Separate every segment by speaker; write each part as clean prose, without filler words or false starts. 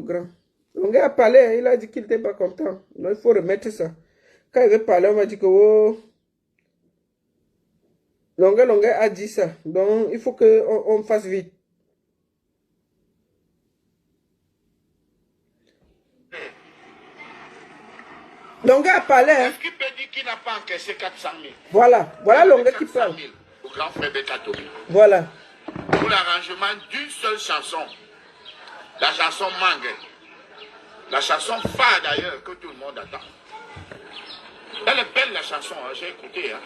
Speaker 1: grand. Longuet a parlé, hein, il a dit qu'il n'était pas content. Non, il faut remettre ça. Quand il veut parler, on va dire que oh, Longuet a dit ça. Donc, il faut qu'on fasse vite. Longuet a parlé. Hein.
Speaker 2: Est-ce qu'il peut dire qu'il n'a pas encaissé 400 000?
Speaker 1: Voilà Longuet qui parle.
Speaker 2: 400 000 au grand frère Bekatobi.
Speaker 1: Voilà.
Speaker 2: Pour l'arrangement d'une seule chanson. La chanson Mangue. La chanson phare d'ailleurs que tout le monde attend. Elle est belle la chanson, hein. J'ai écouté. Hein.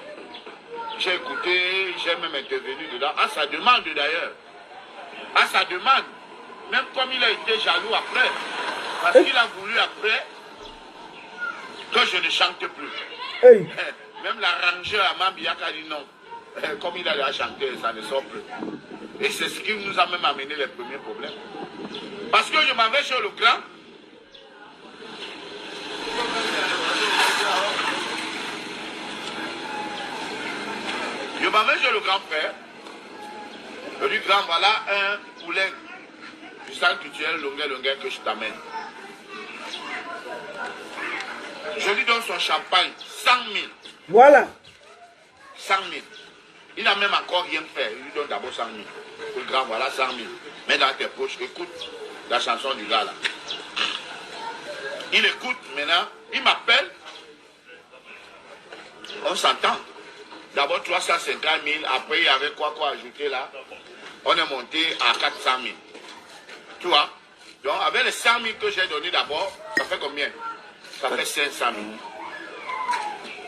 Speaker 2: J'ai écouté, j'ai même intervenu dedans. À sa demande d'ailleurs. À sa demande. Même comme il a été jaloux après. Parce qu'il a voulu après que je ne chante plus.
Speaker 1: Hey.
Speaker 2: Même l'arrangeur à Mambiaka a dit non. Comme il a déjà chanté, ça ne sort plus. Et c'est ce qui nous a même amené les premiers problèmes. Parce que je m'en vais chez le grand. Je m'en vais chez le grand frère. Je lui dis, grand, voilà un poulet du centre culturel Longuet que je t'amène. Je lui donne son champagne, 100 000.
Speaker 1: Voilà.
Speaker 2: 100 000. Il n'a même encore rien fait. Il lui donne d'abord 100 000. Le grand, voilà 100 000. Mets dans tes poches, écoute la chanson du gars là. Il écoute maintenant, il m'appelle. On s'entend. D'abord 350 000, après il y avait quoi ajouter là. On est monté à 400 000. Tu vois? Donc avec les 100 000 que j'ai donné d'abord, ça fait combien? Ça fait 500 000.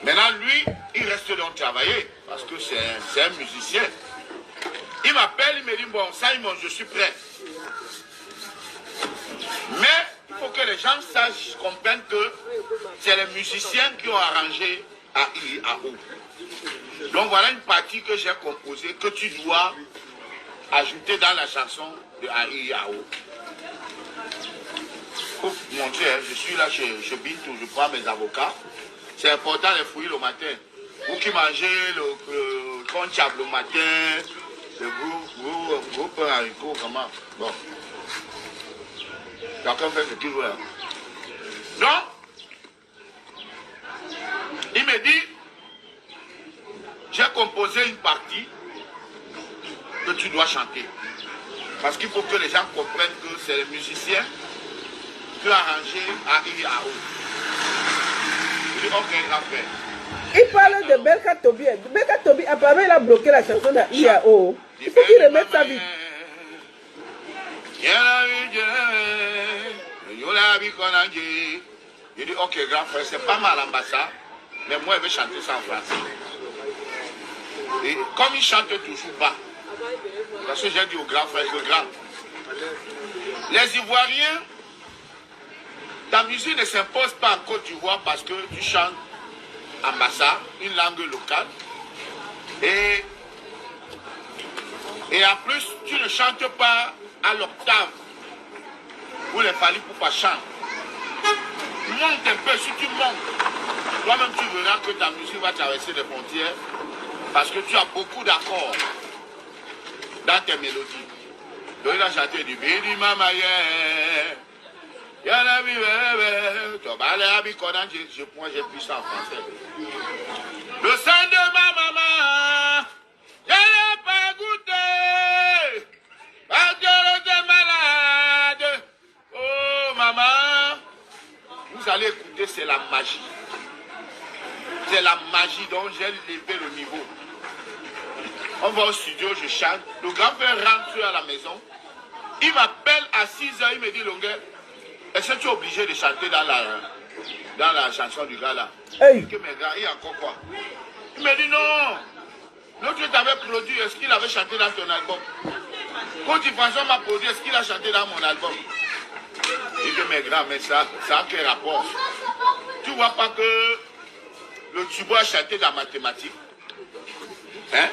Speaker 2: Maintenant lui, il reste donc travailler, parce que c'est un musicien. Il m'appelle, il me dit, bon, Simon, je suis prêt. Mais il faut que les gens sachent, comprennent que c'est les musiciens qui ont arrangé AIAO. Donc voilà une partie que j'ai composée, que tu dois ajouter dans la chanson de AIAO. Pour montrer, je suis là chez Bintou, je prends mes avocats. C'est important les fouiller le matin. Vous qui mangez le conchab le matin, le gros pain haricot, comment? Bon. Chacun fait ce qu'il veut. Donc, il me dit, j'ai composé une partie que tu dois chanter. Parce qu'il faut que les gens comprennent que c'est les musiciens qui ont arrangé AIAO. Je dis, ok, grand frère.
Speaker 1: Il parle de Belka Tobi. Belka Tobi, apparemment, il a bloqué la chanson d'AIAO. Il faut qu'il remette sa vie.
Speaker 2: Je dis, ok, grand frère, c'est pas mal l'ambassade, mais moi, je vais chanter ça en français. Et comme il chante toujours bas, parce que j'ai dit au grand frère, le grand, les Ivoiriens, ta musique ne s'impose pas en Côte d'Ivoire parce que tu chantes ambassade, une langue locale. Et en plus, tu ne chantes pas à l'octave où les Fali Poupa chantent. Monte un peu, si tu montes, toi-même tu verras que ta musique va traverser les frontières parce que tu as beaucoup d'accords dans tes mélodies. Donc il a chanté du Bidi Mama yeah. J'ai pris ça en français. Le sang de ma maman, je n'ai pas goûté. Parce que j'étais malade. Oh maman, vous allez écouter, c'est la magie. C'est la magie dont j'ai levé le niveau. On va au studio, je chante. Le grand-père rentre à la maison. Il m'appelle à 6 h, il me dit, Longuet, est-ce que tu es obligé de chanter dans la chanson du gars là?
Speaker 1: Hey.
Speaker 2: Que mes gars, il y a encore quoi? Il me dit non. L'autre t'avait produit, est-ce qu'il avait chanté dans ton album? Quand François m'a produit, est-ce qu'il a chanté dans mon album? Il dit que mes grands, mais ça a quel rapport? Tu vois pas que le Tubo a chanté dans mathématiques? Hein?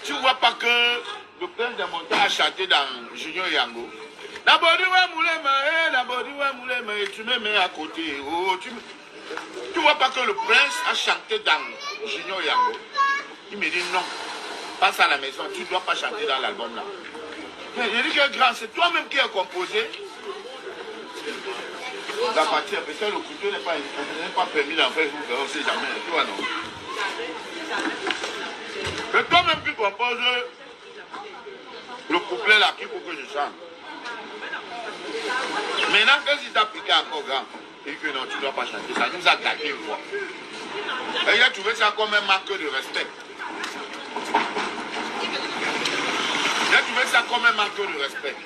Speaker 2: Tu vois pas que le prince de Monta a chanté dans Junior Yango? D'abord, tu me mets à côté. Oh, tu vois pas que le prince a chanté dans Junior Yango? Il me dit non. Passe à la maison, tu ne dois pas chanter dans l'album là. Mais je dis que grand, c'est toi-même qui as composé. La partie, peut-être le couteau n'est pas permis d'en faire, on ne sait jamais. Tu vois, non? C'est toi-même qui compose le couplet là qu'il faut que je chante. Maintenant, qu'est-ce qu'il t'a piqué encore, grand? Il dit que non, tu ne dois pas chanter. Ça nous a gâté une fois. Et il a trouvé ça comme un marque de respect. Il a trouvé ça comme un manque de respect.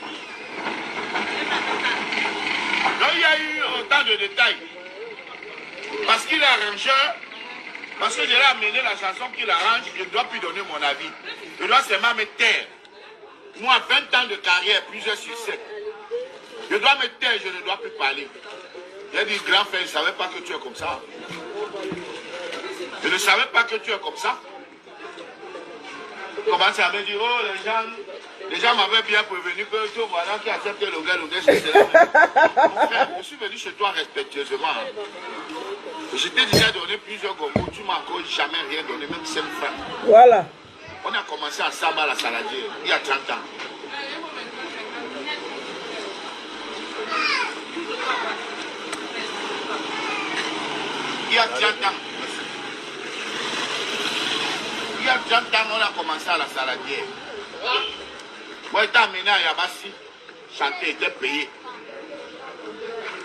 Speaker 2: Donc il y a eu autant de détails. Parce qu'il est arrangeur, parce que j'ai amené la chanson qu'il arrange, je dois plus donner mon avis. Je dois seulement me taire. Moi, 20 ans de carrière, plusieurs succès. Je dois me taire, je ne dois plus parler. J'ai dit, grand frère, je ne savais pas que tu es comme ça. Je ne savais pas que tu es comme ça. Commence à me dire, oh, les gens m'avaient bien prévenu que tu voilà qui accepte le gars, c'est cela. Mon frère, je suis venu chez toi respectueusement. Je t'ai déjà donné plusieurs gombos, tu m'as encore jamais rien donné, même 5 francs.
Speaker 1: Voilà.
Speaker 2: On a commencé ensemble à la saladière, il y a 30 ans. Il y a 30 ans. Il y a 30 ans, on a commencé à la saladière. Moi, j'étais amené à Yabassi, chanter, était payé.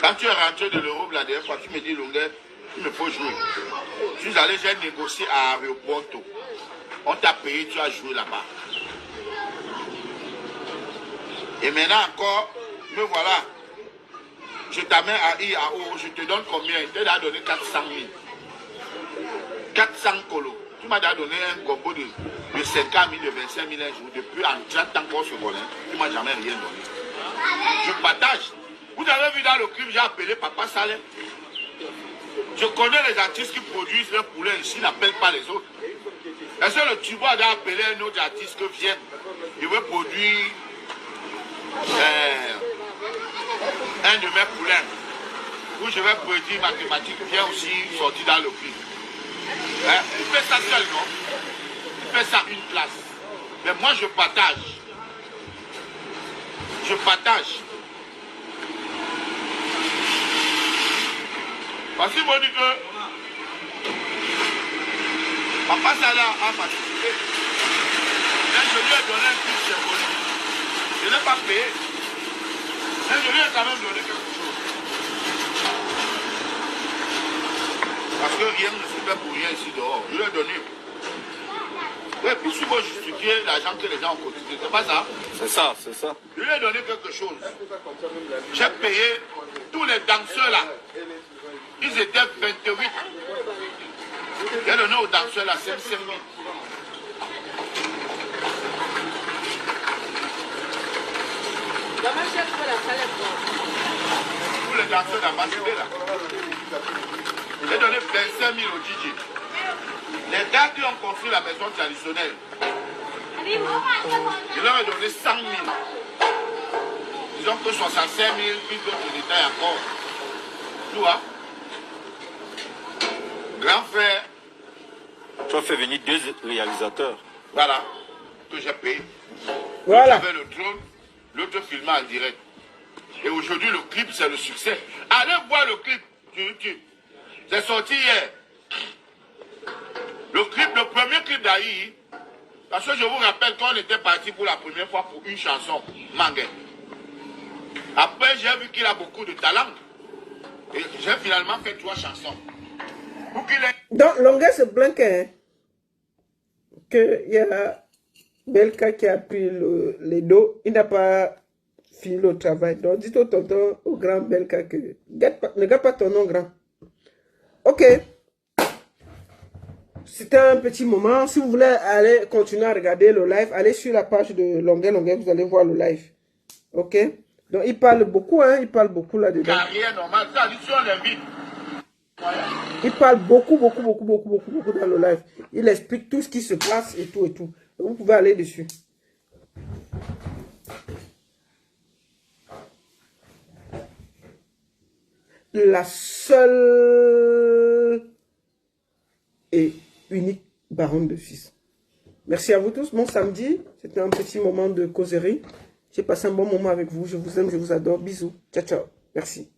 Speaker 2: Quand tu es rentré de l'Europe la dernière fois, tu me dis, Longueur, il me faut jouer. Je suis allé, j'ai négocié à Aéroporto. On t'a payé, tu as joué là-bas. Et maintenant encore, me voilà. Je t'amène à IAO, je te donne combien? Je t'ai donné 400 000. 400 colos. Tu m'as donné un combo de 50 000, de 25 000 un jour. Depuis en 30 ans qu'on se connaît, tu ne m'as jamais rien donné. Je partage. Vous avez vu dans le clip, j'ai appelé Papa Saleh. Je connais les artistes qui produisent leur poulet ici, n'appellent pas les autres. Est-ce que le Tubo a appelé un autre artiste que vienne? Je veux produire un de mes poulains. Où je vais produire mathématiques, vient aussi sortir dans le clip. Hein? Il fait ça seul, non? Il fait ça une place. Mais moi, je partage. Je partage. Parce que moi, je dis que Papa Salah a participé. Mais je lui ai donné un clip symbolique. Je n'ai pas payé. Mais je lui ai quand même donné quelque chose. Parce que rien ne se fait pour rien ici dehors. Je lui ai donné. Oui, puis si moi justifier l'argent que les gens ont cotisé, c'est pas ça?
Speaker 3: C'est ça, c'est ça.
Speaker 2: Je lui ai donné quelque chose. J'ai payé tous les danseurs là. Ils étaient 28. J'ai donné aux danseurs là 5 000. Tous les danseurs d'ambassadeur là. J'ai donné 25 000 au DJ. Les gars qui ont construit la maison traditionnelle, je leur ai donné 100 000. Ils ont que 65 000, puis d'autres détails encore. Tu vois? Grand frère.
Speaker 3: Tu as fait venir 2 réalisateurs.
Speaker 2: Voilà, que j'ai payé.
Speaker 1: Voilà.
Speaker 2: J'avais le drone, l'autre filmé en direct. Et aujourd'hui, le clip, c'est le succès. Allez voir le clip sur YouTube. C'est sorti hier. Le clip, le premier clip d'Aïe, parce que je vous rappelle qu'on était parti pour la première fois pour une chanson, Mangue. Après, j'ai vu qu'il a beaucoup de talent. Et j'ai finalement fait 3 chansons.
Speaker 1: Donc, Longueur se plaint qu'il y a Belka qui a pris les dos. Il n'a pas fini le travail. Donc, dites au tonton, au grand Belka que ne garde pas ton nom grand. Ok. C'était un petit moment. Si vous voulez aller continuer à regarder le live, allez sur la page de Longueur, vous allez voir le live. Ok. Donc, il parle beaucoup, hein. Il parle beaucoup là-dedans.
Speaker 2: Carrière normale, ça dit sur l'invite.
Speaker 1: Il parle beaucoup dans le live. Il explique tout ce qui se passe et tout et tout. Donc, vous pouvez aller dessus. La seule et unique baronne de Suisse. Merci à vous tous. Bon samedi, c'était un petit moment de causerie. J'ai passé un bon moment avec vous. Je vous aime, je vous adore. Bisous. Ciao, ciao. Merci.